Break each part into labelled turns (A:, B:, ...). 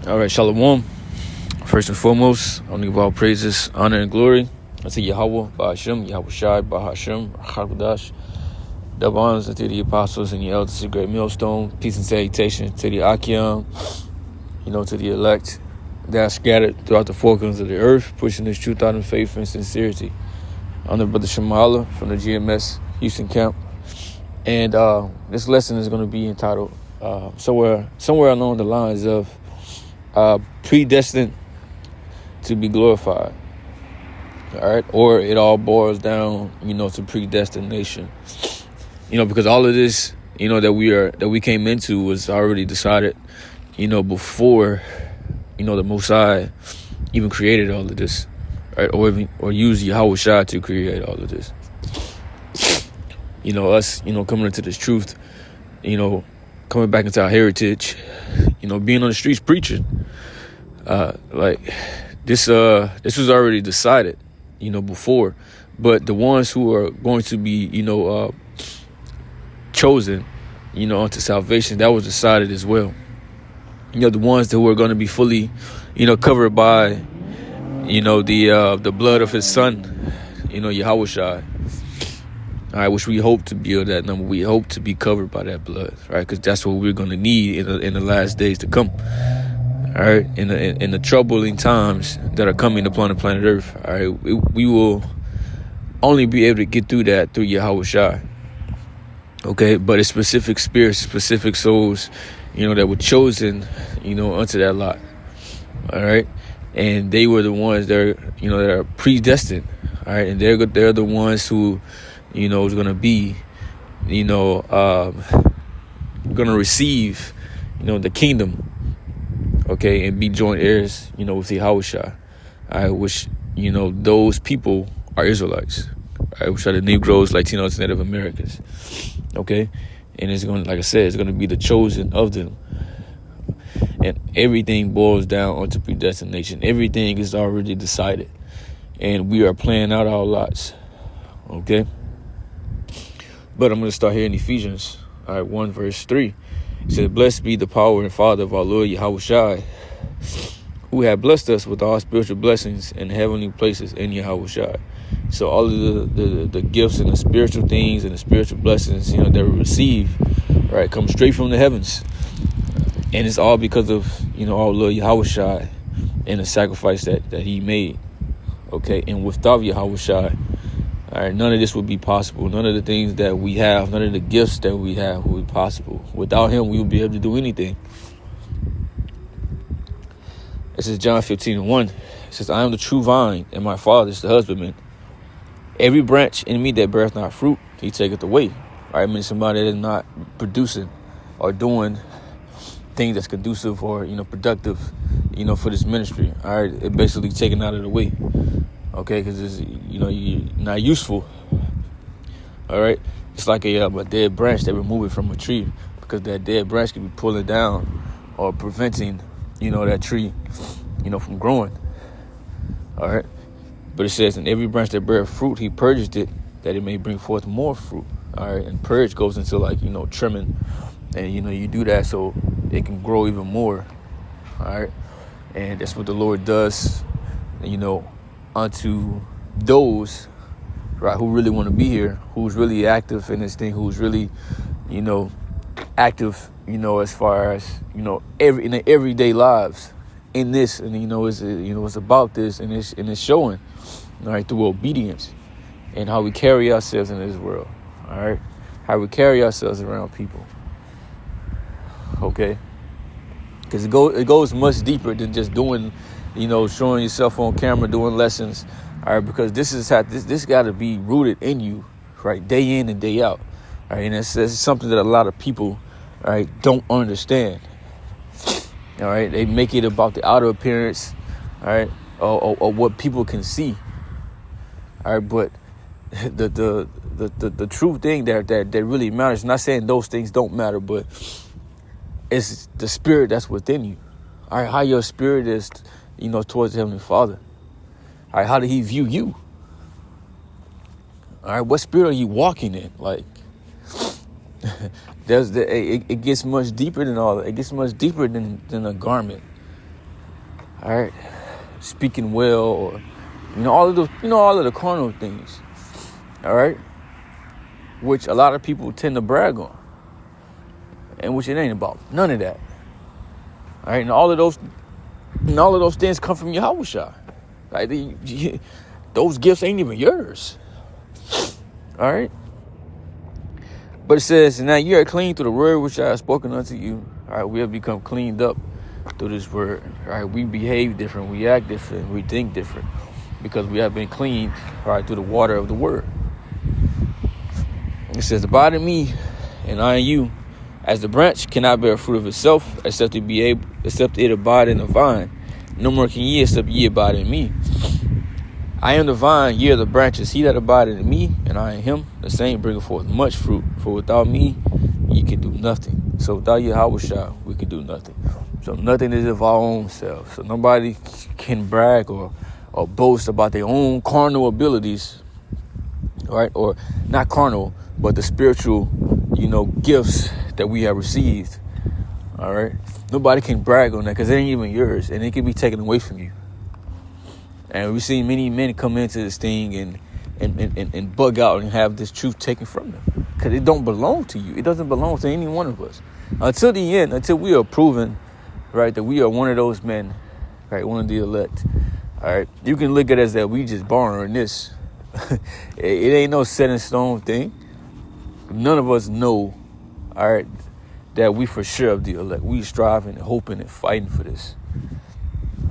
A: All right, Shalom. First and foremost, I want to give all praises, honor, and glory unto Yahweh, Ba'ashem, Yahweh Shai, Bahashem, Chakadash. Double honors unto the apostles and the elders of the great millstone. Peace and salutation to the Akim, to the elect that are scattered throughout the four corners of the earth, pushing this truth out in faith and sincerity. I'm the brother Shamala from the GMS Houston camp. And this lesson is going to be entitled somewhere along the lines of Predestined to Be Glorified. All right, or it all boils down, to predestination. Because all of this, that we came into was already decided, before, the Most High even created all of this, right? Or used Yahweh Shai to create all of this. Us, coming into this truth, coming back into our heritage, being on the streets preaching, this was already decided, before, but the ones who are going to be, chosen, unto salvation, that was decided as well. The ones who are going to be fully, covered by, the blood of his son, Yahweh Shai. All right, which we hope to be of that number. We hope to be covered by that blood, right? Because that's what we're going to need in the last days to come. All right, in the troubling times that are coming upon the planet Earth. All right, we will only be able to get through that through Yahweh Shai. Okay, but it's specific spirits, specific souls, that were chosen, unto that lot. All right, and they were the ones that are, that are predestined. All right, and they're the ones who, is going to be, going to receive, the kingdom. Okay, and be joint heirs, with the Yahweh Shai. All right, which, those people are Israelites. All right, which are the Negroes, Latinos, Native Americans. Okay, and it's going, like I said, it's going to be the chosen of them. And everything boils down onto predestination. Everything is already decided, and we are playing out our lots. Okay, but I'm going to start here in Ephesians, 1 verse 3. It says, "Blessed be the power and Father of our Lord Yahweh Shai, who have blessed us with all spiritual blessings in heavenly places in Yahweh Shai." So all of the gifts and the spiritual things and the spiritual blessings, that we receive, right, come straight from the heavens. And it's all because of, our Lord Yahweh Shai and the sacrifice that he made. Okay, and without Yahweh Shai, all right, none of this would be possible. None of the things that we have, none of the gifts that we have would be possible. Without him, we would be able to do anything. This is John 15:1. It says, "I am the true vine, and my Father is the husbandman. Every branch in me that beareth not fruit, he taketh away." All right, I mean, somebody that is not producing or doing things that's conducive or, productive, for this ministry. All right, it basically taken out of the way. Okay, because it's, you're not useful. All right, it's like a dead branch. They remove it from a tree because that dead branch can be pulling down or preventing, that tree, from growing. All right, but it says, "In every branch that beareth fruit, he purged it, that it may bring forth more fruit." All right, and purge goes into trimming, and you do that so it can grow even more. All right, and that's what the Lord does, unto those, right, who really want to be here, who's really active in this thing, who's really, active, as far as, in their everyday lives in this, and, it's about this, and it's showing, all right, through obedience and how we carry ourselves in this world, all right, how we carry ourselves around people, okay, because it goes much deeper than just doing, showing yourself on camera, doing lessons, all right, because this got to be rooted in you, right, day in and day out, all right, and it's something that a lot of people, all right, don't understand, all right, they make it about the outer appearance, all right, or what people can see, all right, but the true thing that really matters, not saying those things don't matter, but it's the spirit that's within you, all right, how your spirit is, towards the Heavenly Father. All right, how did he view you? All right, what spirit are you walking in? Like, it gets much deeper than all that. It gets much deeper than a garment. all right, speaking well, or all of the carnal things, all right, which a lot of people tend to brag on, and which it ain't about none of that. All right, and all of those things come from Yahushua. Right, those gifts ain't even yours. All right. But it says, now you are clean through the word which I have spoken unto you. All right, we have become cleaned up through this word. All right, we behave different, we act different, we think different, because we have been cleaned, all right, through the water of the word. It says, abide in me, and I in you, as the branch cannot bear fruit of itself, except it abide in the vine. No more can ye, except ye abide in me. I am the vine, ye are the branches. He that abideth in me, and I in him, the same bringeth forth much fruit. For without me, ye can do nothing. So without Yahushua, we can do nothing. So nothing is of our own selves. So nobody can brag or boast about their own carnal abilities, right? Or not carnal, but the spiritual, gifts that we have received. All right. Nobody can brag on that, because it ain't even yours, and it can be taken away from you. And we've seen many men come into this thing and bug out and have this truth taken from them, because it don't belong to you. It doesn't belong to any one of us until the end, until we are proven, right, that we are one of those men, right, one of the elect. All right, you can look at us that we just borrowing this. It ain't no set in stone thing. None of us know, all right, that we for sure of the elect. We striving and hoping and fighting for this.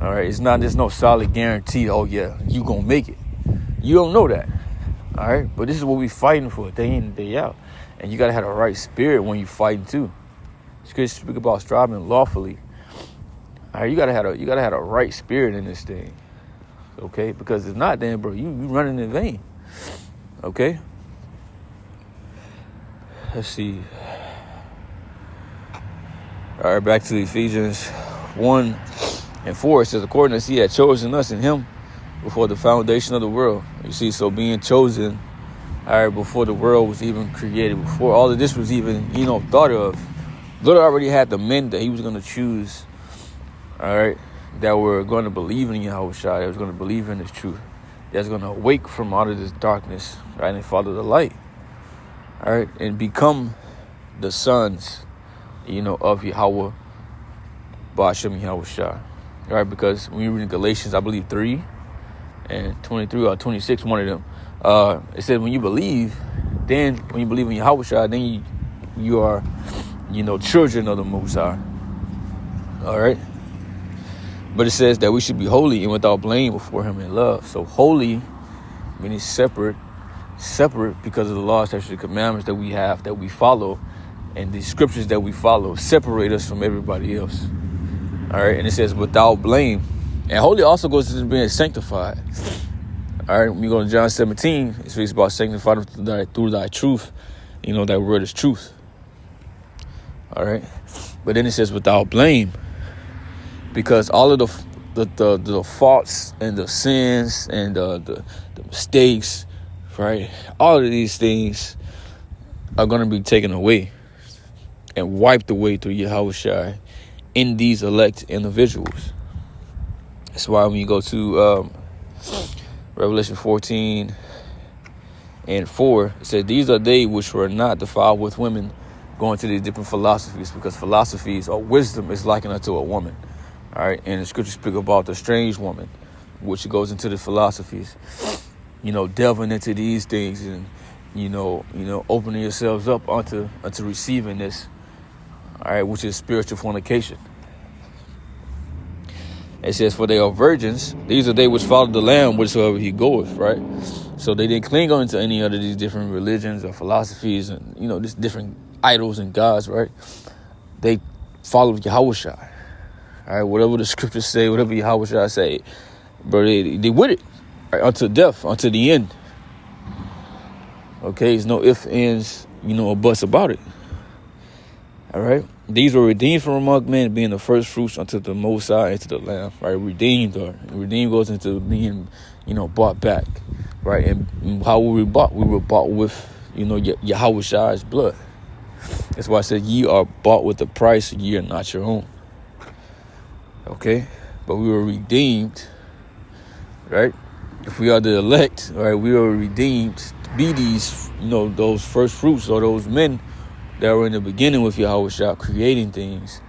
A: All right, there's no solid guarantee, oh yeah, you gonna make it. You don't know that. All right, but this is what we fighting for day in and day out. And you gotta have the right spirit when you fighting too. Scripture speak about striving lawfully. All right, you gotta have a right spirit in this thing. Okay, because if not, then bro, you running in vain. Okay. Let's see. All right, back to Ephesians 1:4. It says, according as he had chosen us in him before the foundation of the world. You see, so being chosen, all right, before the world was even created, before all of this was even, thought of, Lord already had the men that he was going to choose, all right, that were going to believe in Yahushua, that was going to believe in his truth, that's going to awake from out of this darkness, right, and follow the light, all right, and become the sons, of Yahweh, Ba'ashem Yahushua. All right, because when you read in Galatians, I believe 3 and 23 or 26, one of them, it says when you believe in Yahushua, then you are, children of the Most High. All right. But it says that we should be holy and without blame before him in love. So holy meaning separate because of the laws, statutes, and commandments that we have, that we follow, and the scriptures that we follow separate us from everybody else. All right, and it says without blame. And holy also goes into being sanctified. All right, when you go to John 17, it speaks about sanctifying through thy truth. That word is truth. All right, but then it says without blame, because all of the faults and the sins and the mistakes, right? All of these things are going to be taken away and wiped away through Yahushua in these elect individuals. That's why when you go to Revelation 14:4, it says, these are they which were not defiled with women, going to these different philosophies, because philosophies or wisdom is likened unto a woman. All right, and the scriptures speak about the strange woman, which goes into the philosophies, delving into these things and, opening yourselves up unto receiving this, all right, which is spiritual fornication. It says, for they are virgins. These are they which follow the Lamb whithersoever he goeth, right? So they didn't cling on to any of these different religions or philosophies and, just different idols and gods, right? They followed Yahushua. All right, whatever the scriptures say, whatever Yahushua say, bro, they with it, right, unto death, unto the end. Okay, there's no ifs, ands, or buts about it. All right, these were redeemed from among men, being the first fruits unto the Most High and to the Lamb. Right, redeemed goes into being, bought back. Right, and how were we bought? We were bought with, Yahushua's blood. That's why I said ye are bought with a price. Ye are not your own. Okay, but we were redeemed, right? If we are the elect, right, we are redeemed to be these, those first fruits, or those men that were in the beginning with Yahushua, creating things,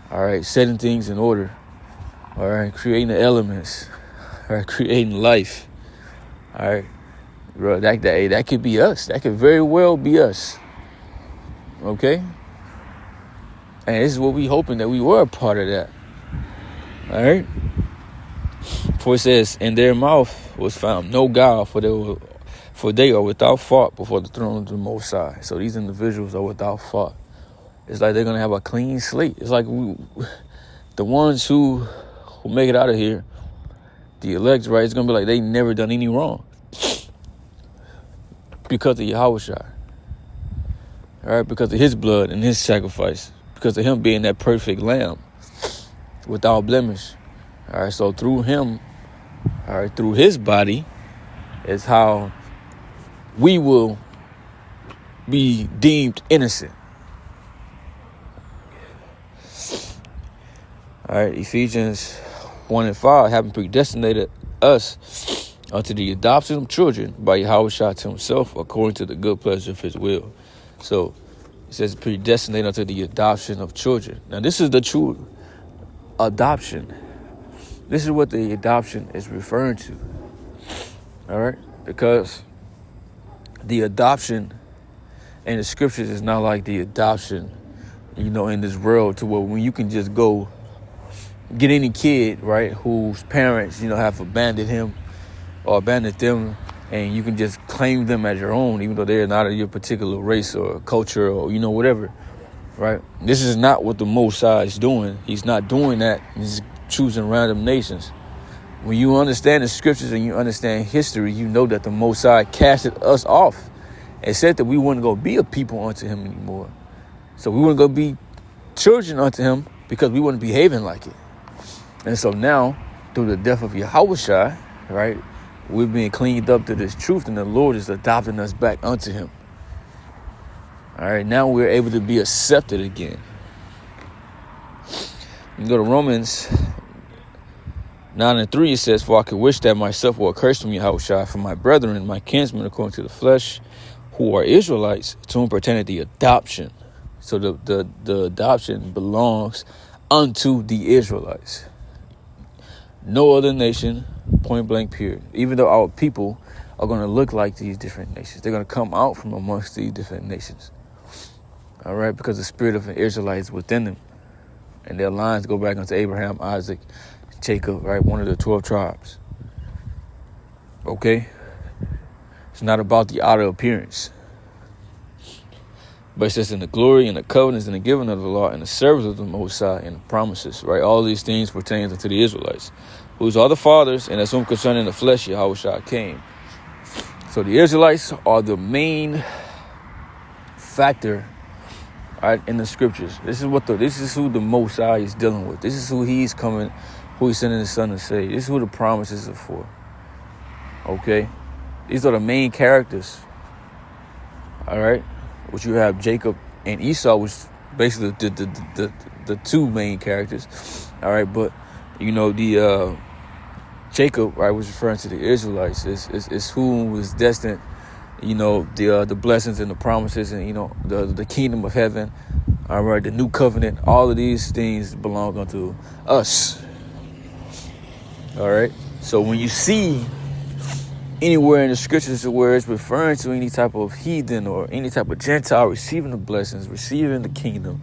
A: all right, setting things in order, all right, creating the elements, all right, creating life, all right, bro, that could be us. That could very well be us, okay? And this is what we hoping, that we were a part of that, all right? For it says, in their mouth was found no guile, for they are without fault before the throne of the Most High. So these individuals are without fault. It's like they're going to have a clean slate. It's like the ones who make it out of here, the elect, right, it's going to be like they never done any wrong because of Yahushua. All right, because of his blood and his sacrifice, because of him being that perfect lamb without blemish. All right, so through him, all right, through his body is how we will be deemed innocent. All right, Ephesians 1:5, having predestinated us unto the adoption of children by Yahushua to himself, according to the good pleasure of his will. So it says predestinated unto the adoption of children. Now this is the true adoption. This is what the adoption is referring to. All right, because the adoption in the scriptures is not like the adoption, in this world, to where when you can just go get any kid, right, whose parents, have abandoned him or abandoned them, and you can just claim them as your own, even though they're not of your particular race or culture or, whatever, right? This is not what the Most High is doing. He's not doing that. He's choosing random nations. When you understand the scriptures and you understand history, you know that the Most High casted us off and said that we wouldn't go be a people unto him anymore. So we wouldn't go be children unto him because we weren't behaving like it. And so now, through the death of Yahushua, right, we're being cleaned up to this truth, and the Lord is adopting us back unto him. All right, now we're able to be accepted again. You can go to Romans 9:3, it says, for I could wish that myself were accursed from Yahushua, from my brethren, my kinsmen according to the flesh, who are Israelites, to whom pertaineth the adoption. So the adoption belongs unto the Israelites. No other nation, point blank period. Even though our people are going to look like these different nations. They're going to come out from amongst these different nations. All right, because the spirit of an Israelite is within them. And their lines go back unto Abraham, Isaac, Jacob, right? One of the 12 tribes. Okay? It's not about the outer appearance. But it says in the glory and the covenants and the giving of the law and the service of the Most High and the promises, right? All these things pertain to the Israelites, whose are the fathers, and as whom concerning the flesh Yahushua came. So the Israelites are the main factor, right, in the scriptures. This is who the Most High is dealing with. This is who he's sending his son to save. This is who the promises are for. Okay? These are the main characters. All right? Which you have Jacob and Esau, which basically the two main characters. All right, but the Jacob, right, was referring to the Israelites. Is who was destined, the blessings and the promises and the kingdom of heaven. All right, the new covenant. All of these things belong unto us. All right, so when you see anywhere in the scriptures where it's referring to any type of heathen or any type of Gentile receiving the blessings, receiving the kingdom,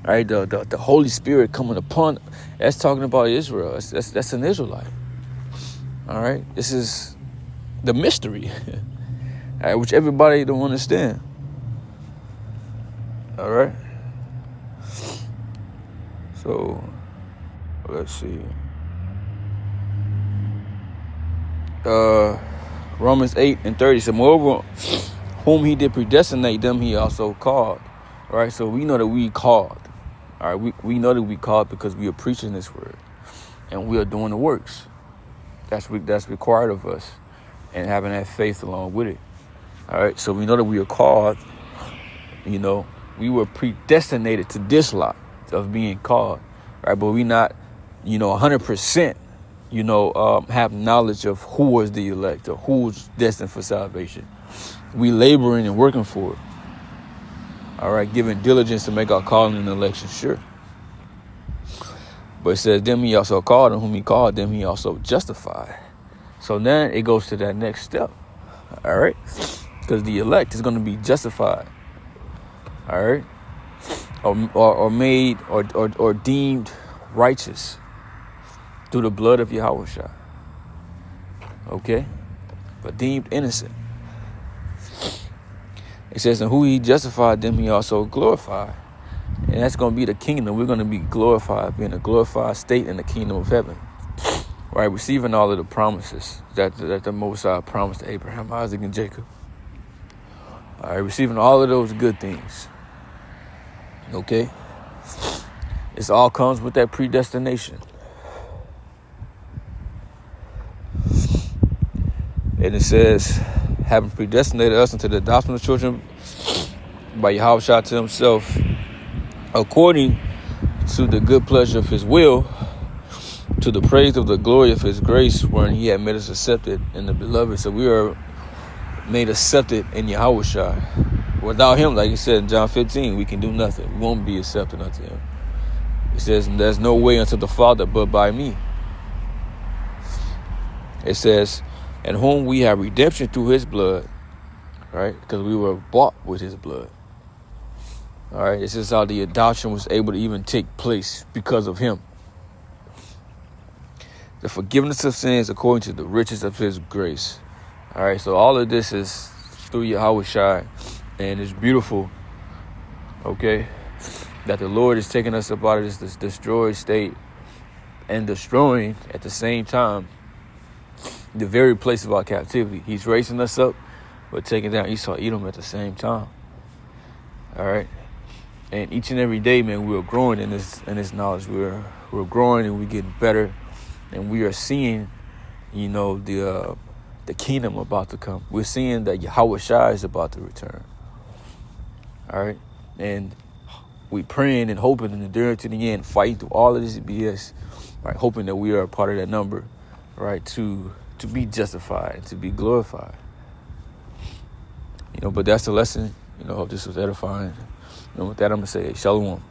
A: right? The Holy Spirit coming upon, that's talking about Israel. That's an Israelite. All right, this is the mystery, all right, which everybody don't understand. All right. So let's see. Romans 8:30 said, moreover, whom he did predestinate, them he also called. All right, so we know that we called. All right, we know that we called because we are preaching this word, and we are doing the works. That's required of us, and having that faith along with it. All right, so we know that we are called. We were predestinated to this lot of being called, right? But we not, 100%. have knowledge of who is the elect or who's destined for salvation. We laboring and working for it. All right, giving diligence to make our calling and election sure. But it says, them he also called, and whom he called, them he also justified. So then it goes to that next step. All right, because the elect is going to be justified. All right, or made or deemed righteous through the blood of Yahweh. Okay, but deemed innocent. It says, and who he justified, them he also glorified. And that's going to be the kingdom. We're going to be glorified, being a glorified state in the kingdom of heaven. Right, receiving all of the promises that the Most High promised to Abraham, Isaac, and Jacob. All right, receiving all of those good things. Okay? This all comes with that predestination. And it says, having predestinated us into the adoption of children by Yahweh to himself, according to the good pleasure of his will, to the praise of the glory of his grace, wherein he had made us accepted in the beloved. So we are made accepted in Yahweh. Without him, like he said in John 15, we can do nothing. We won't be accepted unto him. It says, there's no way unto the Father but by me. It says, in whom we have redemption through his blood, right? Because we were bought with his blood. All right, this is how the adoption was able to even take place because of him. The forgiveness of sins according to the riches of his grace. All right, so all of this is through Yahweh, and it's beautiful, okay, that the Lord is taking us up out of this destroyed state and destroying at the same time the very place of our captivity. He's raising us up, but taking down Esau, Edom at the same time. All right. And each and every day, man, we're growing in this knowledge. We're growing and we're getting better, and we are seeing, the kingdom about to come. We're seeing that Yahweh is about to return. All right, and we praying and hoping and enduring to the end, fighting through all of this BS, right? Hoping that we are a part of that number, right? To be justified, to be glorified. But that's the lesson. Hope this was edifying. And with that, I'm going to say, Shalom.